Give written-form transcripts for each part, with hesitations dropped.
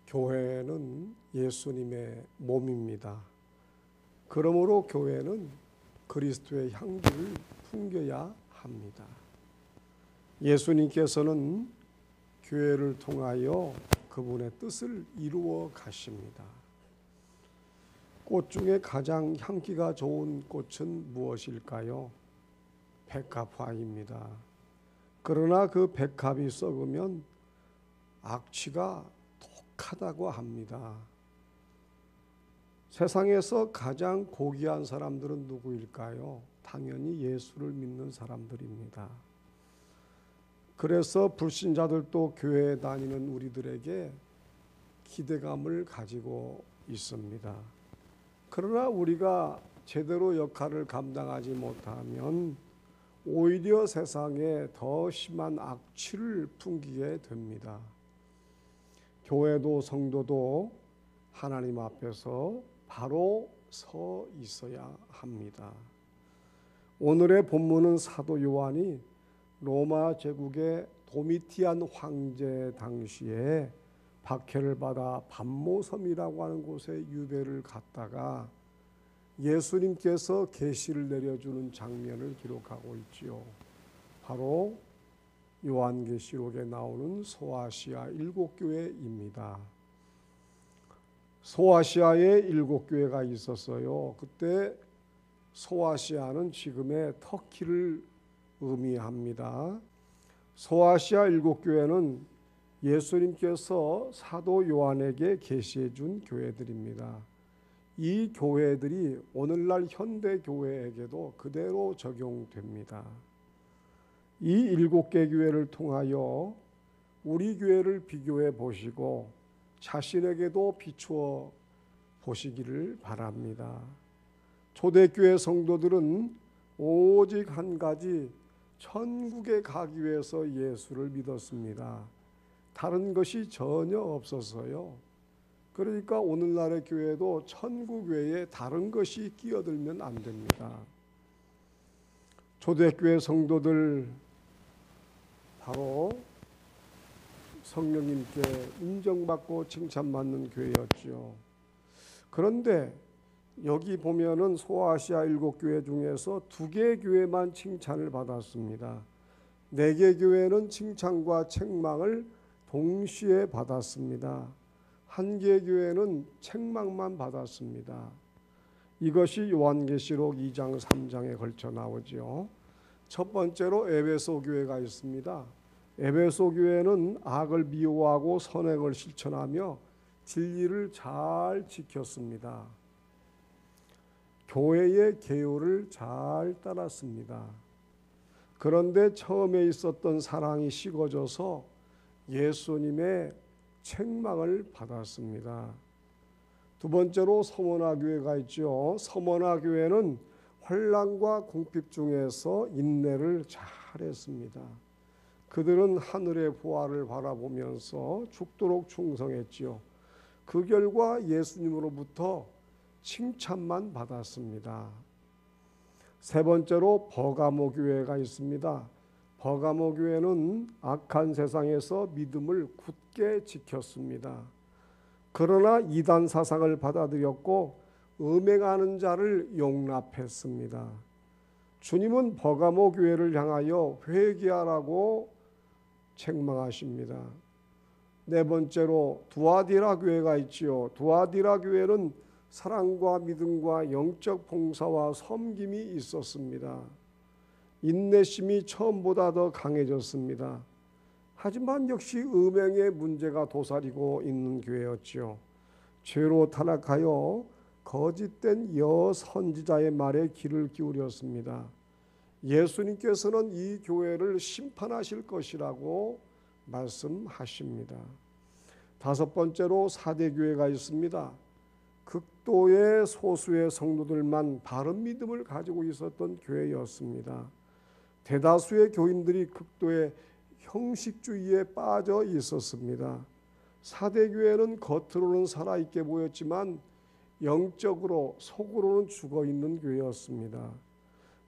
교회는 예수님의 몸입니다. 그러므로 교회는 그리스도의 향기를 풍겨야 합니다. 예수님께서는 교회를 통하여 그분의 뜻을 이루어 가십니다. 꽃 중에 가장 향기가 좋은 꽃은 무엇일까요? 백합화입니다. 그러나 그 백합이 썩으면 악취가 독하다고 합니다. 세상에서 가장 고귀한 사람들은 누구일까요? 당연히 예수를 믿는 사람들입니다. 그래서 불신자들도 교회에 다니는 우리들에게 기대감을 가지고 있습니다. 그러나 우리가 제대로 역할을 감당하지 못하면 오히려 세상에 더 심한 악취를 풍기게 됩니다. 교회도 성도도 하나님 앞에서 바로 서 있어야 합니다. 오늘의 본문은 사도 요한이 로마 제국의 도미티안 황제 당시에 박해를 받아 반모섬이라고 하는 곳에 유배를 갔다가 예수님께서 계시를 내려주는 장면을 기록하고 있지요. 바로 요한계시록에 나오는 소아시아 7교회입니다. 소아시아에 7교회가 있었어요. 그때 소아시아는 지금의 터키를 의미합니다. 소아시아 7교회는 예수님께서 사도 요한에게 계시해 준 교회들입니다. 이 교회들이 오늘날 현대 교회에게도 그대로 적용됩니다. 이 7개 교회를 통하여 우리 교회를 비교해 보시고 자신에게도 비추어 보시기를 바랍니다. 초대교회 성도들은 오직 한 가지 천국에 가기 위해서 예수를 믿었습니다. 다른 것이 전혀 없었어요. 그러니까 오늘날의 교회도 천국 외에 다른 것이 끼어들면 안 됩니다. 초대교회 성도들 바로 성령님께 인정받고 칭찬받는 교회였죠. 그런데 여기 보면은 소아시아 7교회 중에서 2개 교회만 칭찬을 받았습니다. 4개 교회는 칭찬과 책망을 동시에 받았습니다. 1개 교회는 책망만 받았습니다. 이것이 요한계시록 2장 3장에 걸쳐 나오죠. 첫 번째로 에베소 교회가 있습니다. 에베소 교회는 악을 미워하고 선행을 실천하며 진리를 잘 지켰습니다. 교회의 계율을 잘 따랐습니다. 그런데 처음에 있었던 사랑이 식어져서 예수님의 책망을 받았습니다. 두 번째로 서머나 교회가 있죠. 서머나 교회는 환난과 궁핍 중에서 인내를 잘했습니다. 그들은 하늘의 부활을 바라보면서 죽도록 충성했지요. 그 결과 예수님으로부터 칭찬만 받았습니다. 세 번째로 버가모 교회가 있습니다. 버가모 교회는 악한 세상에서 믿음을 굳게 지켰습니다. 그러나 이단 사상을 받아들였고 음행하는 자를 용납했습니다. 주님은 버가모 교회를 향하여 회개하라고 책망하십니다. 네 번째로 두아디라 교회가 있지요. 두아디라 교회는 사랑과 믿음과 영적 봉사와 섬김이 있었습니다. 인내심이 처음보다 더 강해졌습니다. 하지만 역시 음행의 문제가 도사리고 있는 교회였지요. 죄로 타락하여 거짓된 여선지자의 말에 귀를 기울였습니다. 예수님께서는 이 교회를 심판하실 것이라고 말씀하십니다. 다섯 번째로 사대교회가 있습니다. 극도의 소수의 성도들만 바른 믿음을 가지고 있었던 교회였습니다. 대다수의 교인들이 극도의 형식주의에 빠져 있었습니다. 사대교회는 겉으로는 살아있게 보였지만 영적으로 속으로는 죽어있는 교회였습니다.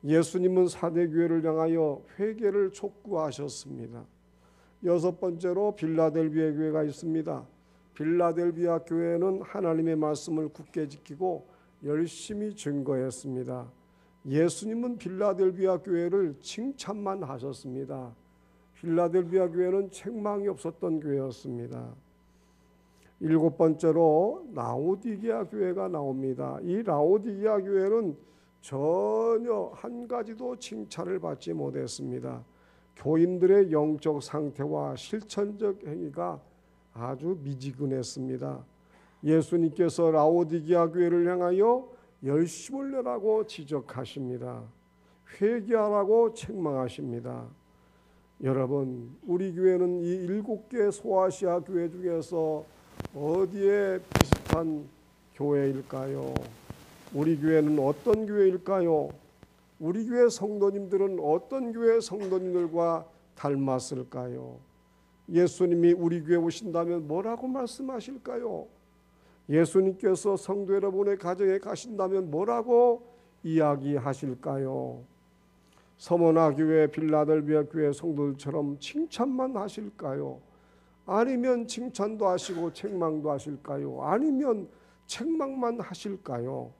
예수님은 사대교회를 향하여 회개를 촉구하셨습니다. 여섯 번째로 빌라델비아 교회가 있습니다. 빌라델비아 교회는 하나님의 말씀을 굳게 지키고 열심히 증거했습니다. 예수님은 빌라델비아 교회를 칭찬만 하셨습니다. 빌라델비아 교회는 책망이 없었던 교회였습니다. 7번째로 라오디게아 교회가 나옵니다. 이 라오디게아 교회는 전혀 한 가지도 칭찬을 받지 못했습니다. 교인들의 영적 상태와 실천적 행위가 아주 미지근했습니다. 예수님께서 라오디게아 교회를 향하여 열심을 내라고 지적하십니다. 회개하라고 책망하십니다. 여러분, 우리 교회는 이 7개 소아시아 교회 중에서 어디에 비슷한 교회일까요? 우리 교회는 어떤 교회일까요? 우리 교회 성도님들은 어떤 교회 성도님들과 닮았을까요? 예수님이 우리 교회 오신다면 뭐라고 말씀하실까요? 예수님께서 성도 여러분의 가정에 가신다면 뭐라고 이야기하실까요? 서머나 교회, 빌라델비아 교회 성도들처럼 칭찬만 하실까요? 아니면 칭찬도 하시고 책망도 하실까요? 아니면 책망만 하실까요?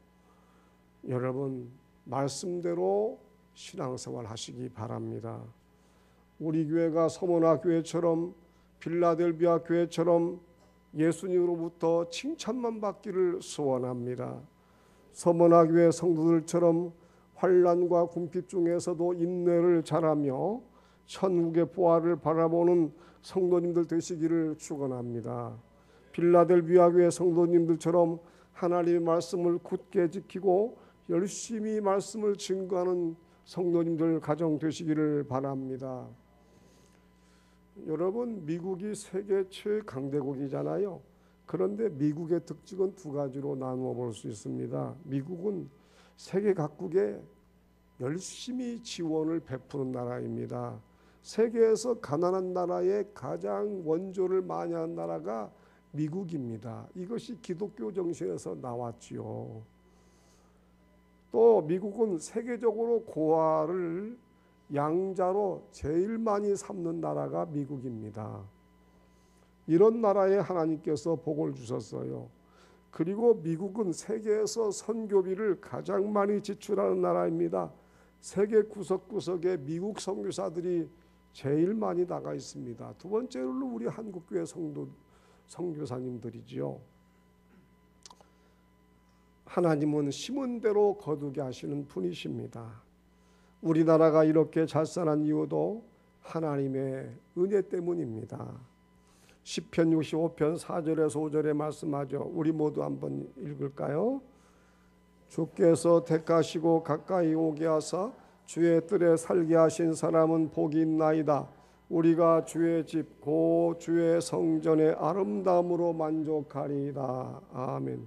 여러분, 말씀대로 신앙생활 하시기 바랍니다. 우리 교회가 서머나 교회처럼 빌라델비아 교회처럼 예수님으로부터 칭찬만 받기를 소원합니다. 서머나 교회 성도들처럼 환난과 궁핍 중에서도 인내를 잘하며 천국의 보화를 바라보는 성도님들 되시기를 축원합니다. 빌라델비아 교회 성도님들처럼 하나님의 말씀을 굳게 지키고 열심히 말씀을 증거하는 성도님들 가정 되시기를 바랍니다. 여러분, 미국이 세계 최강대국이잖아요. 그런데 미국의 특징은 두 가지로 나누어 볼 수 있습니다. 미국은 세계 각국에 열심히 지원을 베푸는 나라입니다. 세계에서 가난한 나라에 가장 원조를 많이 한 나라가 미국입니다. 이것이 기독교 정신에서 나왔지요. 또 미국은 세계적으로 고아를 양자로 제일 많이 삼는 나라가 미국입니다. 이런 나라에 하나님께서 복을 주셨어요. 그리고 미국은 세계에서 선교비를 가장 많이 지출하는 나라입니다. 세계 구석구석에 미국 선교사들이 제일 많이 나가 있습니다. 두 번째로 우리 한국교회 선교사님들이지요. 하나님은 심은 대로 거두게 하시는 분이십니다. 우리나라가 이렇게 잘 살아난 이유도 하나님의 은혜 때문입니다. 시편 65편 4절에서 5절에 말씀하죠. 우리 모두 한번 읽을까요? 주께서 택하시고 가까이 오게 하사 주의 뜰에 살게 하신 사람은 복이 있나이다. 우리가 주의 집 고 주의 성전의 아름다움으로 만족하리이다. 아멘.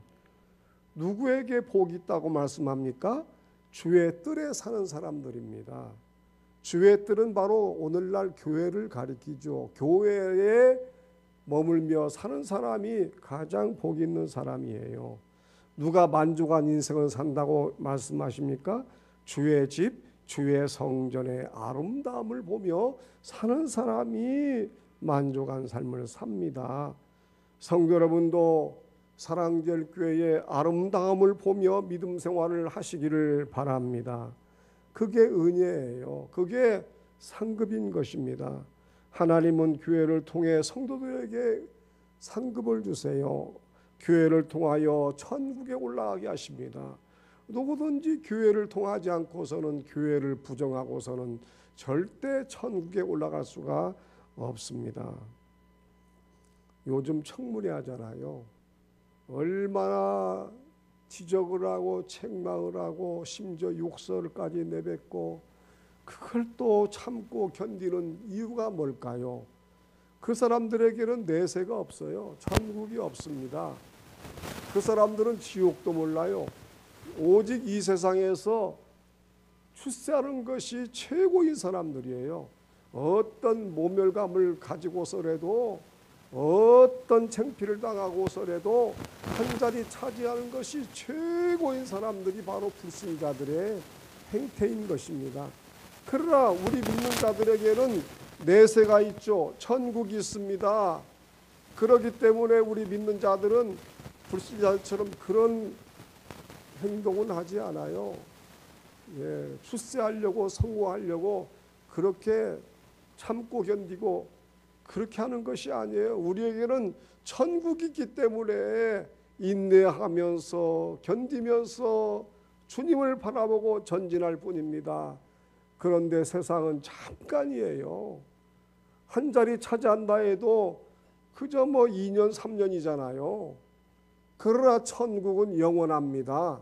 누구에게 복이 있다고 말씀합니까? 주의 뜰에 사는 사람들입니다. 주의 뜰은 바로 오늘날 교회를 가리키죠. 교회에 머물며 사는 사람이 가장 복 있는 사람이에요. 누가 만족한 인생을 산다고 말씀하십니까? 주의 집, 주의 성전의 아름다움을 보며 사는 사람이 만족한 삶을 삽니다. 성도 여러분도 사랑제일교회의 아름다움을 보며 믿음 생활을 하시기를 바랍니다. 그게 은혜예요. 그게 상급인 것입니다. 하나님은 교회를 통해 성도들에게 상급을 주세요. 교회를 통하여 천국에 올라가게 하십니다. 누구든지 교회를 통하지 않고서는, 교회를 부정하고서는 절대 천국에 올라갈 수가 없습니다. 요즘 청문회 하잖아요. 얼마나 지적을 하고 책망을 하고 심지어 욕설까지 내뱉고, 그걸 또 참고 견디는 이유가 뭘까요? 그 사람들에게는 내세가 없어요. 천국이 없습니다. 그 사람들은 지옥도 몰라요. 오직 이 세상에서 출세하는 것이 최고인 사람들이에요. 어떤 모멸감을 가지고서라도, 어떤 창피를 당하고서라도 한 자리 차지하는 것이 최고인 사람들이 바로 불신자들의 행태인 것입니다. 그러나 우리 믿는 자들에게는 내세가 있죠. 천국이 있습니다. 그렇기 때문에 우리 믿는 자들은 불신자처럼 그런 행동은 하지 않아요. 예, 출세하려고 성공하려고 그렇게 참고 견디고 그렇게 하는 것이 아니에요. 우리에게는 천국이 있기 때문에 인내하면서 견디면서 주님을 바라보고 전진할 뿐입니다. 그런데 세상은 잠깐이에요. 한 자리 차지한다 해도 그저 2년 3년이잖아요. 그러나 천국은 영원합니다.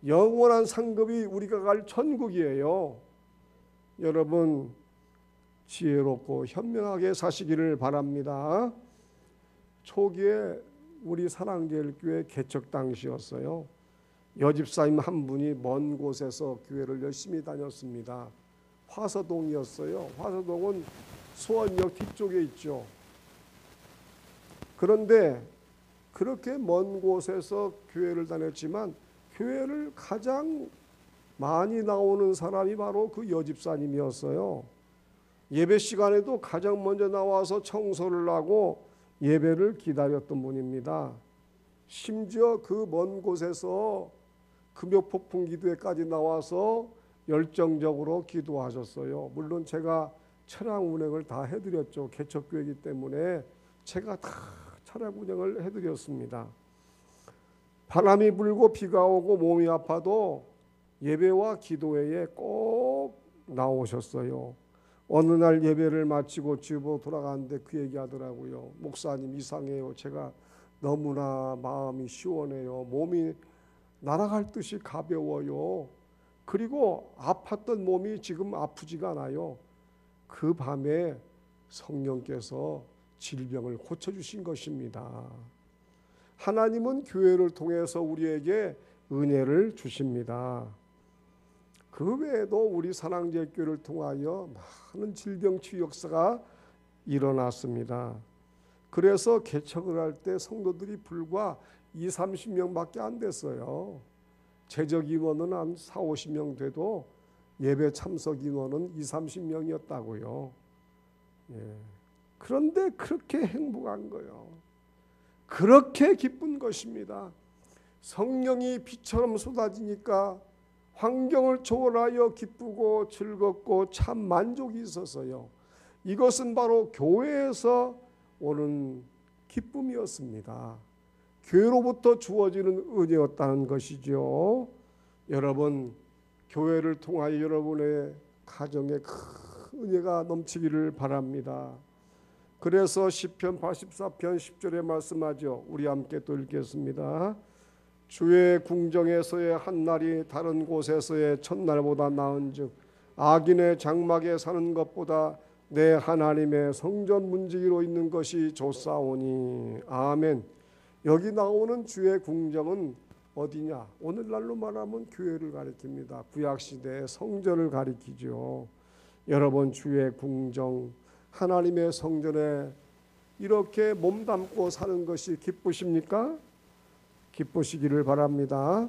영원한 상급이 우리가 갈 천국이에요. 여러분 지혜롭고 현명하게 사시기를 바랍니다. 초기에 우리 사랑제일교회 개척 당시였어요. 여집사님 한 분이 먼 곳에서 교회를 열심히 다녔습니다. 화서동이었어요. 화서동은 수원역 뒤쪽에 있죠. 그런데 그렇게 먼 곳에서 교회를 다녔지만 교회를 가장 많이 나오는 사람이 바로 그 여집사님이었어요. 예배 시간에도 가장 먼저 나와서 청소를 하고 예배를 기다렸던 분입니다. 심지어 그 먼 곳에서 금요폭풍 기도회까지 나와서 열정적으로 기도하셨어요. 물론 제가 차량 운행을 다 해드렸죠. 개척교회이기 때문에 제가 다 차량 운행을 해드렸습니다. 바람이 불고 비가 오고 몸이 아파도 예배와 기도회에 꼭 나오셨어요. 어느 날 예배를 마치고 집으로 돌아가는데 그 얘기하더라고요. 목사님 이상해요. 제가 너무나 마음이 시원해요. 몸이 날아갈 듯이 가벼워요. 그리고 아팠던 몸이 지금 아프지가 않아요. 그 밤에 성령께서 질병을 고쳐주신 것입니다. 하나님은 교회를 통해서 우리에게 은혜를 주십니다. 그 외에도 우리 사랑제일교회를 통하여 많은 질병치유 역사가 일어났습니다. 그래서 개척을 할 때 성도들이 불과 20-30명밖에 안 됐어요. 재적 인원은 한 40-50명 돼도 예배 참석 인원은 20-30명이었다고요. 예. 그런데 그렇게 행복한 거예요. 그렇게 기쁜 것입니다. 성령이 비처럼 쏟아지니까 환경을 초월하여 기쁘고 즐겁고 참 만족이 있어서요. 이것은 바로 교회에서 오는 기쁨이었습니다. 교회로부터 주어지는 은혜였다는 것이죠. 여러분, 교회를 통하여 여러분의 가정에 큰 은혜가 넘치기를 바랍니다. 그래서 시편 84편 10절에 말씀하죠. 우리 함께 또 읽겠습니다. 주의 궁정에서의 한날이 다른 곳에서의 첫날보다 나은즉 악인의 장막에 사는 것보다 내 하나님의 성전 문지기로 있는 것이 좋사오니. 아멘. 여기 나오는 주의 궁정은 어디냐? 오늘날로 말하면 교회를 가리킵니다. 구약시대의 성전을 가리키죠. 여러분, 주의 궁정, 하나님의 성전에 이렇게 몸담고 사는 것이 기쁘십니까? 기쁘시기를 바랍니다.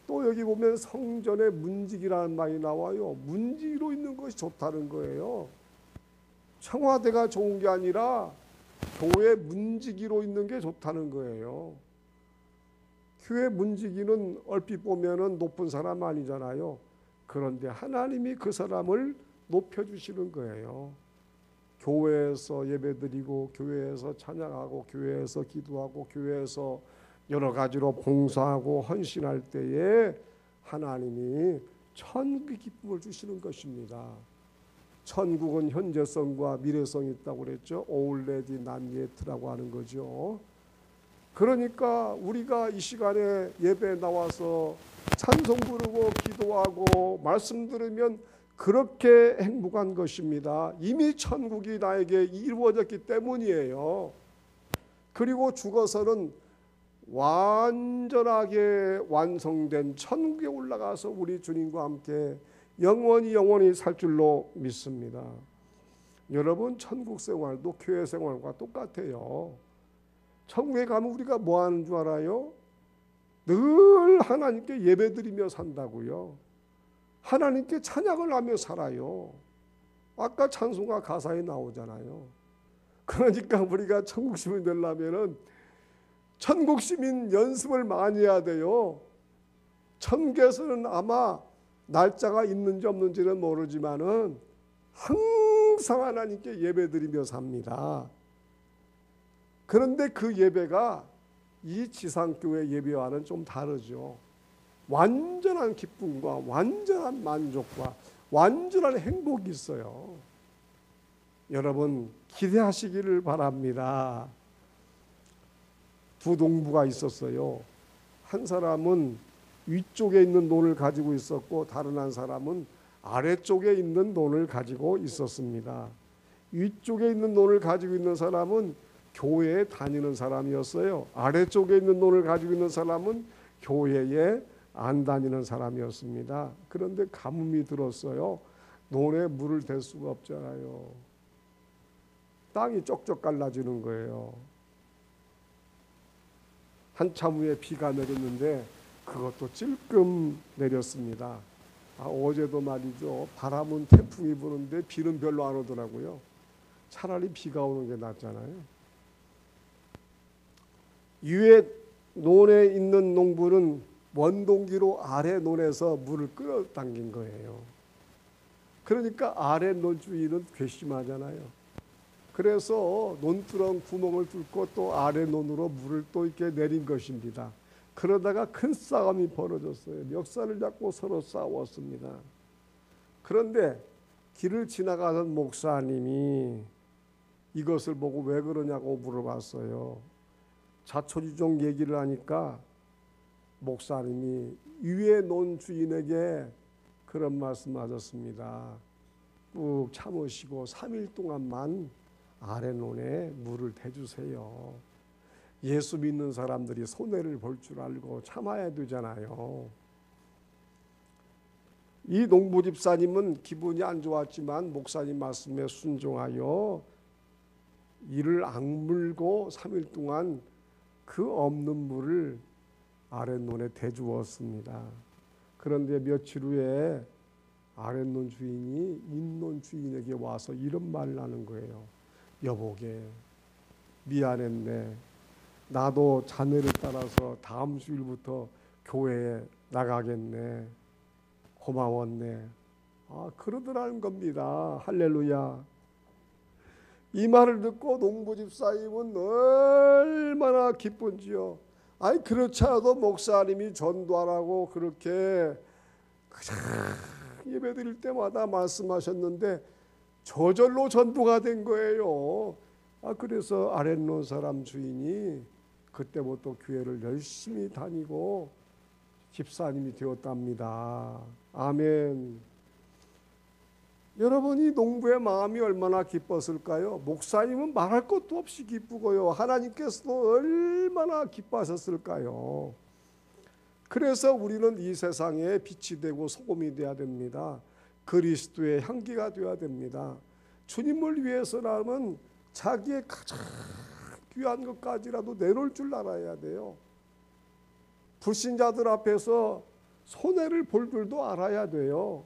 또 여기 보면 성전의 문지기라는 말이 나와요. 문지기로 있는 것이 좋다는 거예요. 청와대가 좋은 게 아니라 교회 문지기로 있는 게 좋다는 거예요. 교회 문지기는 얼핏 보면은 높은 사람 아니잖아요. 그런데 하나님이 그 사람을 높여주시는 거예요. 교회에서 예배드리고 교회에서 찬양하고 교회에서 기도하고 교회에서 여러 가지로 봉사하고 헌신할 때에 하나님이 천국의 기쁨을 주시는 것입니다. 천국은 현재성과 미래성이 있다고 그랬죠. Already not yet라고 하는 거죠. 그러니까 우리가 이 시간에 예배에 나와서 찬송 부르고 기도하고 말씀 들으면 그렇게 행복한 것입니다. 이미 천국이 나에게 이루어졌기 때문이에요. 그리고 죽어서는 완전하게 완성된 천국에 올라가서 우리 주님과 함께 영원히 살 줄로 믿습니다. 여러분, 천국 생활도 교회 생활과 똑같아요. 천국에 가면 우리가 뭐 하는 줄 알아요? 늘 하나님께 예배드리며 산다고요. 하나님께 찬양을 하며 살아요. 아까 찬송가 가사에 나오잖아요. 그러니까 우리가 천국 시민 되려면은 천국 시민 연습을 많이 해야 돼요. 천국에서는 아마 날짜가 있는지 없는지는 모르지만은 항상 하나님께 예배드리며 삽니다. 그런데 그 예배가 이 지상교회 예배와는 좀 다르죠. 완전한 기쁨과 완전한 만족과 완전한 행복이 있어요. 여러분 기대하시기를 바랍니다. 두 농부가 있었어요. 한 사람은 위쪽에 있는 논을 가지고 있었고 다른 한 사람은 아래쪽에 있는 논을 가지고 있었습니다. 위쪽에 있는 논을 가지고 있는 사람은 교회에 다니는 사람이었어요. 아래쪽에 있는 논을 가지고 있는 사람은 교회에 안 다니는 사람이었습니다. 그런데 가뭄이 들었어요. 논에 물을 댈 수가 없잖아요. 땅이 쪽쪽 갈라지는 거예요. 한참 후에 비가 내렸는데 그것도 찔끔 내렸습니다. 어제도 말이죠. 바람은 태풍이 부는데 비는 별로 안 오더라고요. 차라리 비가 오는 게 낫잖아요. 위에 논에 있는 농부는 원동기로 아래 논에서 물을 끌어당긴 거예요. 그러니까 아래 논 주인은 괘씸하잖아요. 그래서 논두렁 구멍을 뚫고 또 아래 논으로 물을 또 이렇게 내린 것입니다. 그러다가 큰 싸움이 벌어졌어요. 멱살을 잡고 서로 싸웠습니다. 그런데 길을 지나가던 목사님이 이것을 보고 왜 그러냐고 물어봤어요. 자초지종 얘기를 하니까 목사님이 위에 논 주인에게 그런 말씀하셨습니다. 꾹 참으시고 3일 동안만 아래 논에 물을 대주세요. 예수 믿는 사람들이 손해를 볼 줄 알고 참아야 되잖아요. 이 농부 집사님은 기분이 안 좋았지만 목사님 말씀에 순종하여 이를 악물고 3일 동안 그 없는 물을 아랫논에 대주었습니다. 그런데 며칠 후에 아랫논 주인이 윗논 주인에게 와서 이런 말을 하는 거예요. 여보게 미안했네. 나도 자네를 따라서 다음 주일부터 교회에 나가겠네. 고마웠네. 그러더라는 겁니다. 할렐루야. 이 말을 듣고 농부 집사님은 얼마나 기쁜지요. 그렇지 않아도 목사님이 전도하라고 그렇게 예배 드릴 때마다 말씀하셨는데 저절로 전도가 된 거예요. 그래서 아랫논 사람 주인이 그때부터 교회를 열심히 다니고 집사님이 되었답니다. 아멘. 여러분이 농부의 마음이 얼마나 기뻤을까요? 목사님은 말할 것도 없이 기쁘고요. 하나님께서도 얼마나 기뻐하셨을까요? 그래서 우리는 이 세상에 빛이 되고 소금이 되어야 됩니다. 그리스도의 향기가 되어야 됩니다. 주님을 위해서라면 자기의 가장 귀한 것까지라도 내놓을 줄 알아야 돼요. 불신자들 앞에서 손해를 볼 줄도 알아야 돼요.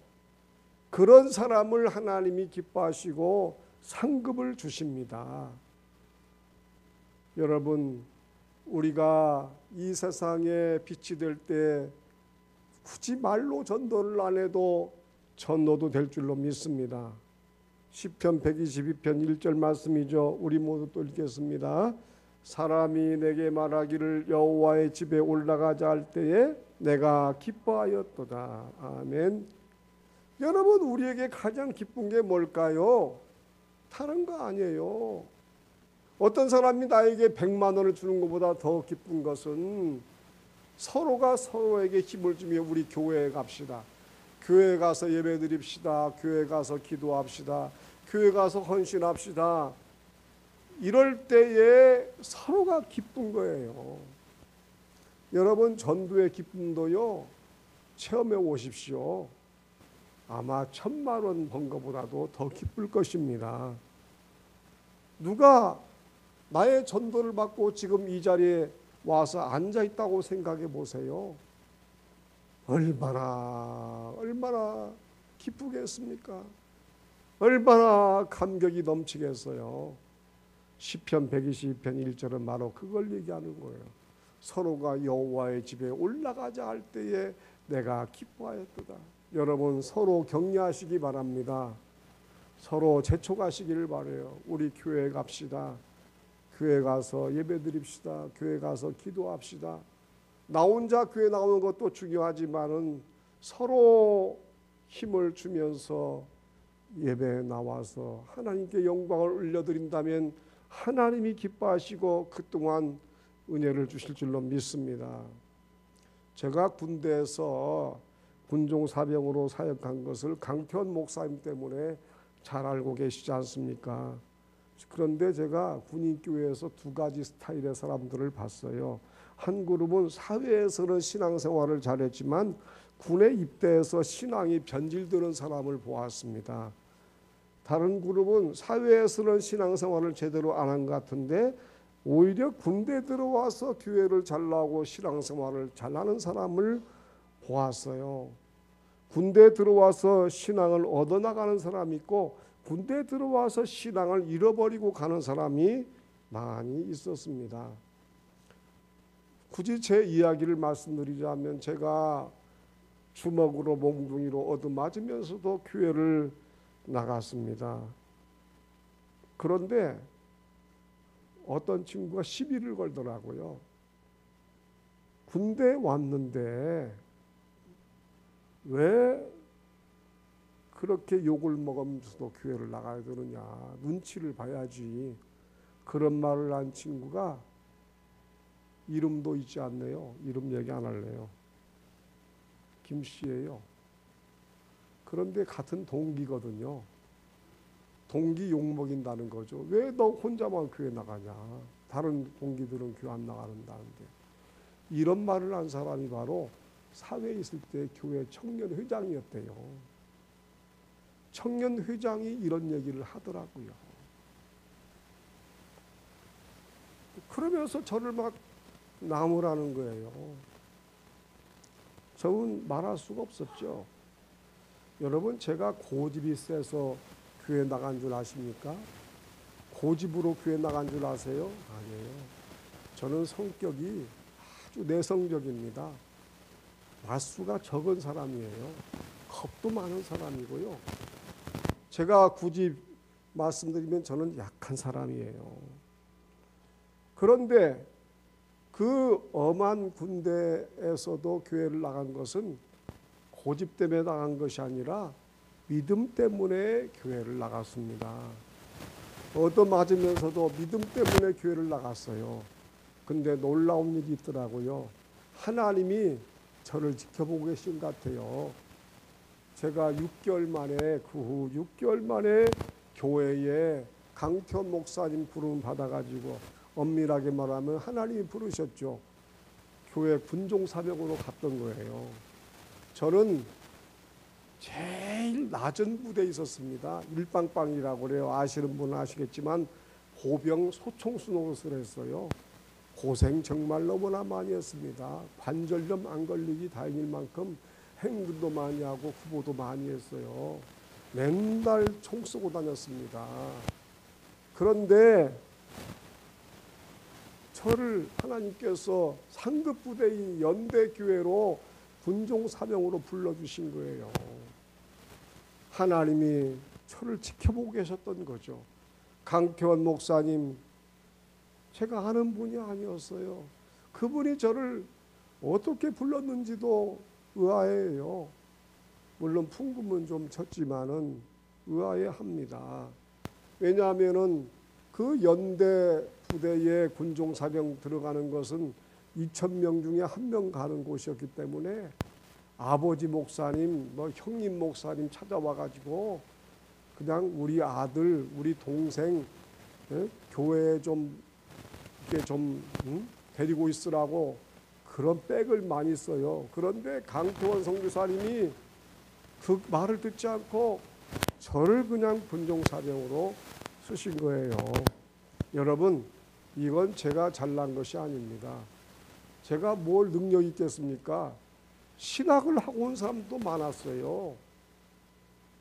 그런 사람을 하나님이 기뻐하시고 상급을 주십니다. 여러분, 우리가 이 세상에 빛이 될 때 굳이 말로 전도를 안 해도 전도도 될 줄로 믿습니다. 시편 122편 1절 말씀이죠. 우리 모두 또 읽겠습니다. 사람이 내게 말하기를 여호와의 집에 올라가자 할 때에 내가 기뻐하였도다. 아멘. 여러분, 우리에게 가장 기쁜 게 뭘까요? 다른 거 아니에요. 어떤 사람이 나에게 100만 원을 주는 것보다 더 기쁜 것은 서로가 서로에게 힘을 주며 우리 교회에 갑시다. 교회에 가서 예배 드립시다. 교회에 가서 기도합시다. 교회에 가서 헌신합시다. 이럴 때에 서로가 기쁜 거예요. 여러분, 전도의 기쁨도요, 체험해 오십시오. 아마 1000만 원 번 것보다도 더 기쁠 것입니다. 누가 나의 전도를 받고 지금 이 자리에 와서 앉아 있다고 생각해 보세요. 얼마나 기쁘겠습니까? 얼마나 감격이 넘치겠어요. 시편 122편 1절은 바로 그걸 얘기하는 거예요. 서로가 여호와의 집에 올라가자 할 때에 내가 기뻐하였도다. 여러분 서로 격려하시기 바랍니다. 서로 재촉하시기를 바라요. 우리 교회 갑시다. 교회 가서 예배 드립시다. 교회 가서 기도합시다. 나 혼자 교회 나오는 것도 중요하지만은 서로 힘을 주면서 예배에 나와서 하나님께 영광을 올려드린다면 하나님이 기뻐하시고 그동안 은혜를 주실 줄로 믿습니다. 제가 군대에서 군종사병으로 사역한 것을 강태원 목사님 때문에 잘 알고 계시지 않습니까? 그런데 제가 군인교회에서 두 가지 스타일의 사람들을 봤어요. 한 그룹은 사회에서는 신앙생활을 잘했지만 군에 입대해서 신앙이 변질되는 사람을 보았습니다. 다른 그룹은 사회에서는 신앙생활을 제대로 안 한 것 같은데 오히려 군대 들어와서 교회를 잘 나오고 신앙생활을 잘하는 사람을 보았어요. 군대 들어와서 신앙을 얻어나가는 사람이 있고 군대 들어와서 신앙을 잃어버리고 가는 사람이 많이 있었습니다. 굳이 제 이야기를 말씀드리자면 제가 주먹으로 몽둥이로 얻어맞으면서도 교회를 나갔습니다. 그런데 어떤 친구가 시비를 걸더라고요. 군대에 왔는데 왜 그렇게 욕을 먹으면서도 교회를 나가야 되느냐. 눈치를 봐야지. 그런 말을 한 친구가 이름도 있지 않네요. 이름 얘기 안 할래요. 김씨예요. 그런데 같은 동기거든요. 동기 욕먹인다는 거죠. 왜 너 혼자만 교회 나가냐. 다른 동기들은 교회 안 나가는다는데. 이런 말을 한 사람이 바로 사회에 있을 때 교회 청년회장이었대요. 청년회장이 이런 얘기를 하더라고요. 그러면서 저를 막 나무라는 거예요. 저는 말할 수가 없었죠. 여러분 제가 고집이 세서 교회 나간 줄 아십니까? 고집으로 교회 나간 줄 아세요? 아니에요. 저는 성격이 아주 내성적입니다. 말수가 적은 사람이에요. 겁도 많은 사람이고요. 제가 굳이 말씀드리면 저는 약한 사람이에요. 그런데 그 엄한 군대에서도 교회를 나간 것은 고집 때문에 나간 것이 아니라 믿음 때문에 교회를 나갔습니다. 얻어맞으면서도 믿음 때문에 교회를 나갔어요. 근데 놀라운 일이 있더라고요. 하나님이 저를 지켜보고 계신 것 같아요. 제가 6개월 만에 그 후 6개월 만에 교회에 강태원 목사님 부름 받아가지고 엄밀하게 말하면 하나님이 부르셨죠. 교회 군종사병으로 갔던 거예요. 저는 제일 낮은 부대에 있었습니다. 일빵빵이라고 그래요. 아시는 분은 아시겠지만 보병 소총수 노릇을 했어요. 고생 정말 너무나 많이 했습니다. 관절염 안 걸리기 다행일 만큼 행군도 많이 하고 후보도 많이 했어요. 맨날 총 쏘고 다녔습니다. 그런데 저를 하나님께서 상급 부대인 연대교회로 군종사병으로 불러주신 거예요. 하나님이 저를 지켜보고 계셨던 거죠. 강태원 목사님, 제가 아는 분이 아니었어요. 그분이 저를 어떻게 불렀는지도 의아해요. 물론 풍금은 좀 쳤지만은 의아해합니다. 왜냐하면은 그 연대 부대에 군종사병 들어가는 것은 2,000명 중에 1명 가는 곳이었기 때문에 아버지 목사님, 뭐 형님 목사님 찾아와가지고 그냥 우리 아들, 우리 동생 교회에 좀 이렇게 좀 데리고 있으라고 그런 백을 많이 써요. 그런데 강태원 선교사님이 그 말을 듣지 않고 저를 그냥 군종사병으로 쓰신 거예요. 여러분, 이건 제가 잘난 것이 아닙니다. 제가 뭘 능력이 있겠습니까? 신학을 하고 온 사람도 많았어요.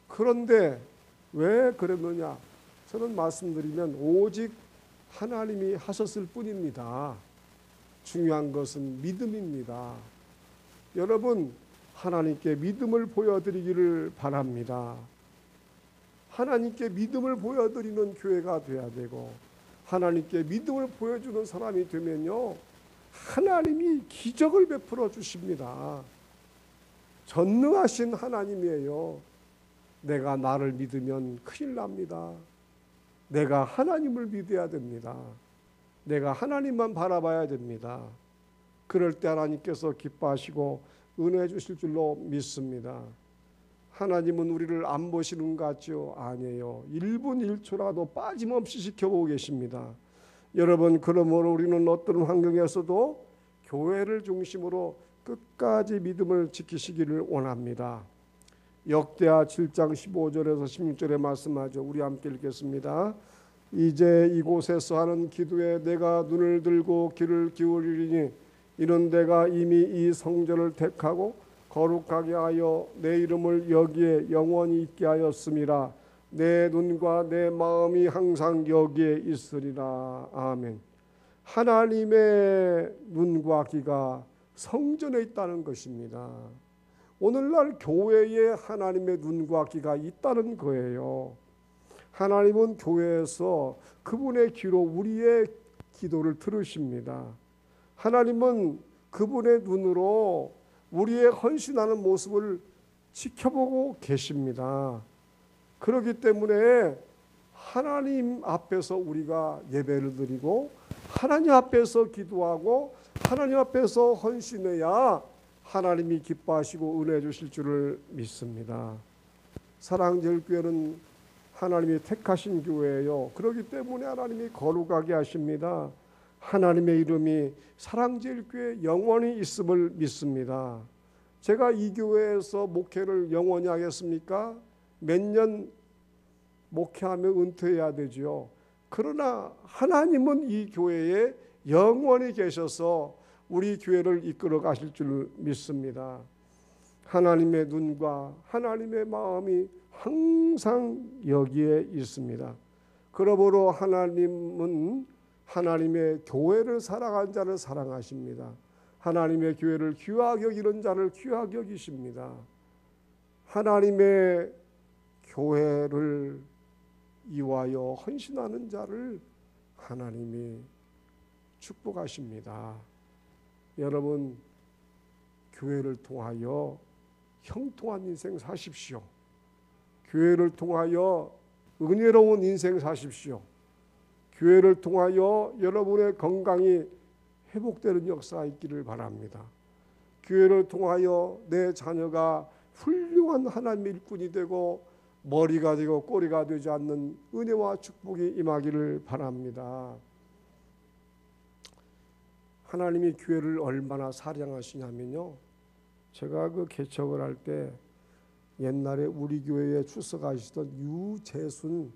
그런데 왜 그랬느냐? 저는 말씀드리면 오직 하나님이 하셨을 뿐입니다. 중요한 것은 믿음입니다. 여러분, 하나님께 믿음을 보여드리기를 바랍니다. 하나님께 믿음을 보여드리는 교회가 돼야 되고, 하나님께 믿음을 보여주는 사람이 되면요, 하나님이 기적을 베풀어 주십니다. 전능하신 하나님이에요. 내가 나를 믿으면 큰일 납니다. 내가 하나님을 믿어야 됩니다. 내가 하나님만 바라봐야 됩니다. 그럴 때 하나님께서 기뻐하시고 은혜 주실 줄로 믿습니다. 하나님은 우리를 안 보시는 것 같죠? 아니에요. 1분 1초라도 빠짐없이 지켜보고 계십니다. 여러분, 그러므로 우리는 어떤 환경에서도 교회를 중심으로 끝까지 믿음을 지키시기를 원합니다. 역대하 7장 15절에서 16절에 말씀하죠. 우리 함께 읽겠습니다. 이제 이곳에서 하는 기도에 내가 눈을 들고 귀를 기울이리니 이는 내가 이미 이 성전을 택하고 거룩하게 하여 내 이름을 여기에 영원히 있게 하였음이라. 내 눈과 내 마음이 항상 여기에 있으리라. 아멘. 하나님의 눈과 귀가 성전에 있다는 것입니다. 오늘날 교회에 하나님의 눈과 귀가 있다는 거예요. 하나님은 교회에서 그분의 귀로 우리의 기도를 들으십니다. 하나님은 그분의 눈으로 우리의 헌신하는 모습을 지켜보고 계십니다. 그렇기 때문에 하나님 앞에서 우리가 예배를 드리고 하나님 앞에서 기도하고 하나님 앞에서 헌신해야 하나님이 기뻐하시고 은혜 주실 줄을 믿습니다. 사랑제일교회는 하나님이 택하신 교회예요. 그렇기 때문에 하나님이 거룩하게 하십니다. 하나님의 이름이 사랑제일교회 영원히 있음을 믿습니다. 제가 이 교회에서 목회를 영원히 하겠습니까? 몇 년 목회하면 은퇴해야 되죠. 그러나 하나님은 이 교회에 영원히 계셔서 우리 교회를 이끌어 가실 줄 믿습니다. 하나님의 눈과 하나님의 마음이 항상 여기에 있습니다. 그러므로 하나님은 하나님의 교회를 사랑한 자를 사랑하십니다. 하나님의 교회를 귀하게 여기는 자를 귀하게 여기십니다. 하나님의 교회를 이와여 헌신하는 자를 하나님이 축복하십니다. 여러분, 교회를 통하여 형통한 인생 사십시오. 교회를 통하여 은혜로운 인생 사십시오. 교회를 통하여 여러분의 건강이 회복되는 역사가 있기를 바랍니다. 교회를 통하여 내 자녀가 훌륭한 하나님의 일꾼이 되고 머리가 되고 꼬리가 되지 않는 은혜와 축복이 임하기를 바랍니다. 하나님이 교회를 얼마나 사랑하시냐면요, 제가 그 개척을 할 때 옛날에 우리 교회에 출석하시던 유재순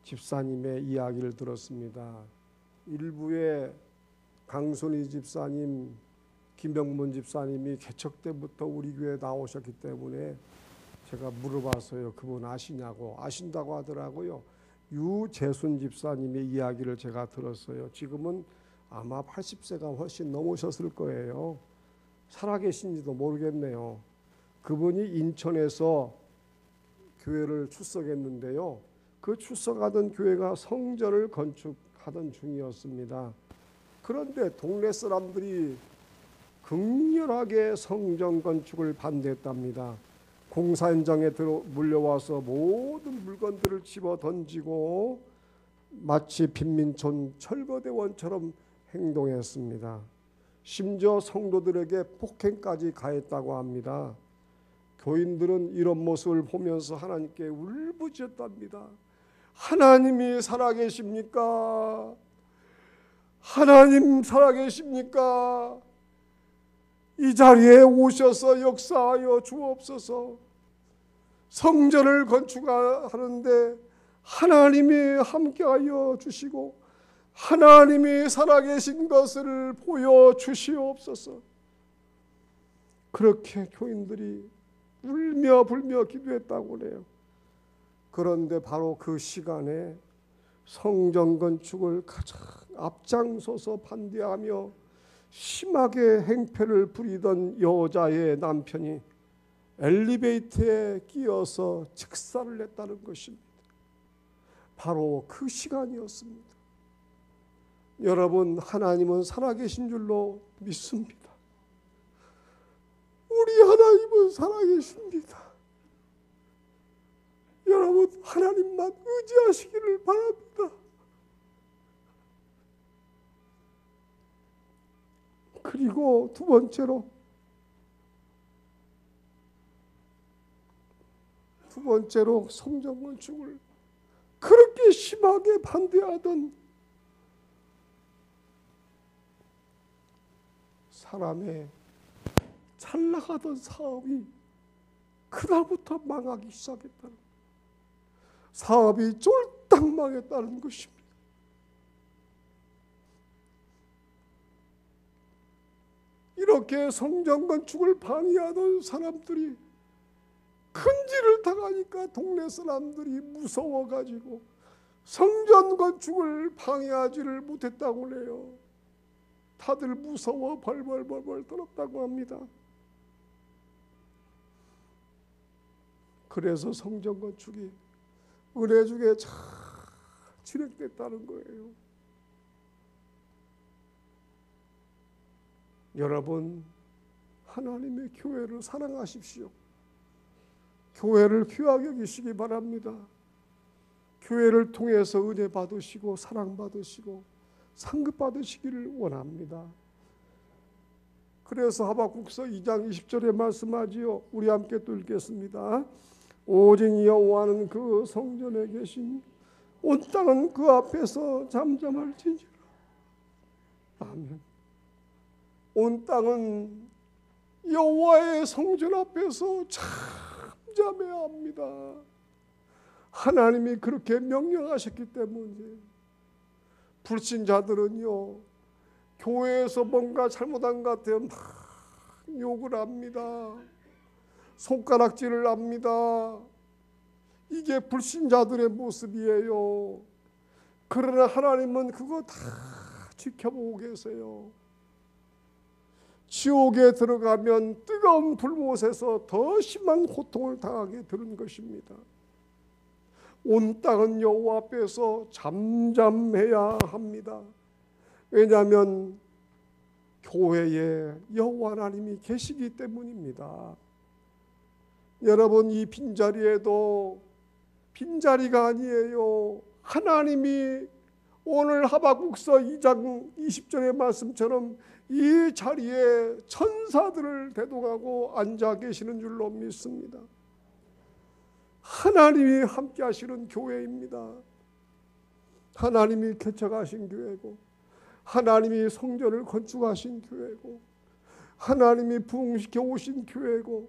집사님의 이야기를 들었습니다. 일부에 강순희 집사님, 김병문 집사님이 개척 때부터 우리 교회에 나오셨기 때문에 제가 물어봤어요. 그분 아시냐고. 아신다고 하더라고요. 유재순 집사님의 이야기를 제가 들었어요. 지금은 아마 80세가 훨씬 넘으셨을 거예요. 살아계신지도 모르겠네요. 그분이 인천에서 교회를 출석했는데요. 그 출석하던 교회가 성전을 건축하던 중이었습니다. 그런데 동네 사람들이 극렬하게 성전 건축을 반대했답니다. 공사 현장에 물려와서 모든 물건들을 집어 던지고 마치 빈민촌 철거대원처럼 행동했습니다. 심지어 성도들에게 폭행까지 가했다고 합니다. 교인들은 이런 모습을 보면서 하나님께 울부짖었답니다. 하나님이 살아계십니까? 하나님 살아계십니까? 이 자리에 오셔서 역사하여 주옵소서. 성전을 건축하는데 하나님이 함께하여 주시고 하나님이 살아계신 것을 보여주시옵소서. 그렇게 교인들이 울며 불며 기도했다고 그래요. 그런데 바로 그 시간에 성전 건축을 가장 앞장서서 반대하며 심하게 행패를 부리던 여자의 남편이 엘리베이터에 끼어서 즉사를 했다는 것입니다. 바로 그 시간이었습니다. 여러분, 하나님은 살아계신 줄로 믿습니다. 우리 하나님은 살아계십니다. 여러분, 하나님만 의지하시기를 바랍니다. 그리고 두 번째로 성전 건축을 그렇게 심하게 반대하던 사람의 잘 나가던 사업이 그날부터 망하기 시작했다는, 사업이 쫄딱 망했다는 것입니다. 이렇게 성전 건축을 방해하던 사람들이 큰지를 당하니까 동네 사람들이 무서워가지고 성전 건축을 방해하지를 못했다고 해요. 다들 무서워 벌벌벌벌 떨었다고 합니다. 그래서 성전 건축이 은혜 중에 잘 진행됐다는 거예요. 여러분, 하나님의 교회를 사랑하십시오. 교회를 귀하게 여기시기 바랍니다. 교회를 통해서 은혜 받으시고 사랑 받으시고 상급 받으시기를 원합니다. 그래서 하박국서 2장 20절에 말씀하지요. 우리 함께 또 읽겠습니다. 오직 여호와는 그 성전에 계신 온 땅은 그 앞에서 잠잠할지니라. 아멘. 온 땅은 여호와의 성전 앞에서 잠잠해야 합니다. 하나님이 그렇게 명령하셨기 때문에. 불신자들은요, 교회에서 뭔가 잘못한 것 같으면 막 욕을 합니다. 손가락질을 합니다. 이게 불신자들의 모습이에요. 그러나 하나님은 그거 다 지켜보고 계세요. 지옥에 들어가면 뜨거운 불못에서 더 심한 고통을 당하게 되는 것입니다. 온 땅은 여호와 앞에서 잠잠해야 합니다. 왜냐하면 교회에 여호와 하나님이 계시기 때문입니다. 여러분, 이 빈자리에도 빈자리가 아니에요. 하나님이 오늘 하박국서 2장 20절의 말씀처럼 이 자리에 천사들을 대동하고 앉아 계시는 줄로 믿습니다. 하나님이 함께 하시는 교회입니다. 하나님이 개척하신 교회고, 하나님이 성전을 건축하신 교회고, 하나님이 부흥시켜 오신 교회고,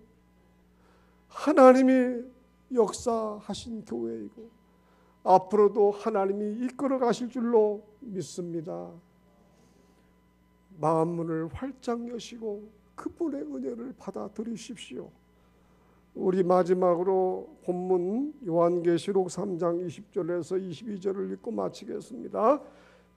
하나님이 역사하신 교회이고, 앞으로도 하나님이 이끌어 가실 줄로 믿습니다. 마음문을 활짝 여시고 그분의 은혜를 받아들이십시오. 우리 마지막으로 본문 요한계시록 3장 20절에서 22절을 읽고 마치겠습니다.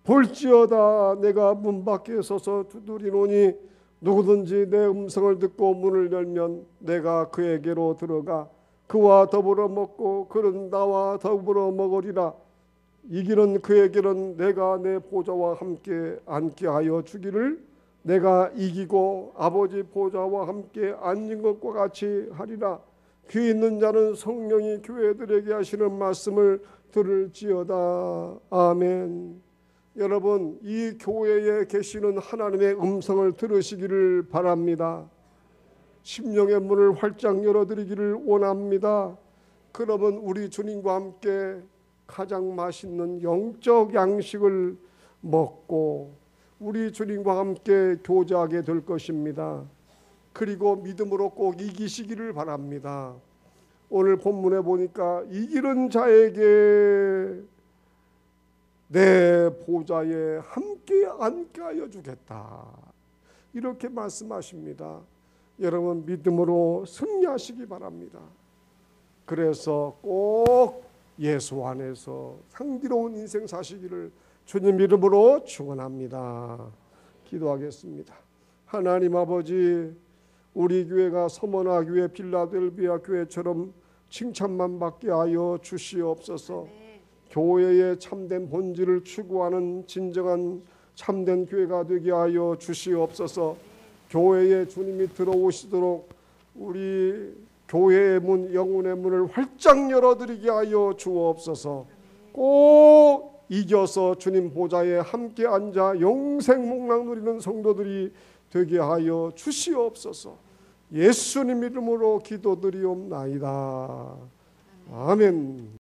볼지어다 내가 문 밖에 서서 두드리노니 누구든지 내 음성을 듣고 문을 열면 내가 그에게로 들어가 그와 더불어 먹고 그는 나와 더불어 먹으리라. 이기는 그에게는 내가 내 보좌와 함께 앉게 하여 주기를 내가 이기고 아버지 보좌와 함께 앉은 것과 같이 하리라. 귀 있는 자는 성령이 교회들에게 하시는 말씀을 들을지어다. 아멘. 여러분, 이 교회에 계시는 하나님의 음성을 들으시기를 바랍니다. 심령의 문을 활짝 열어드리기를 원합니다. 그러면 우리 주님과 함께 가장 맛있는 영적 양식을 먹고 우리 주님과 함께 교제하게 될 것입니다. 그리고 믿음으로 꼭 이기시기를 바랍니다. 오늘 본문에 보니까 이기는 자에게 내 보좌에 함께 앉게 하여 주겠다, 이렇게 말씀하십니다. 여러분, 믿음으로 승리하시기 바랍니다. 그래서 꼭 예수 안에서 향기로운 인생 사시기를 주님 이름으로 축원합니다. 기도하겠습니다. 하나님 아버지, 우리 교회가 서머나 교회, 필라델비아 교회처럼 칭찬만 받게 하여 주시옵소서. 교회의 참된 본질을 추구하는 진정한 참된 교회가 되게 하여 주시옵소서. 교회에 주님이 들어오시도록 우리 교회의 문, 영혼의 문을 활짝 열어드리게 하여 주옵소서. 꼭 이겨서 주님 보좌에 함께 앉아 영생 목락 누리는 성도들이 되게 하여 주시옵소서. 예수님 이름으로 기도드리옵나이다. 아멘.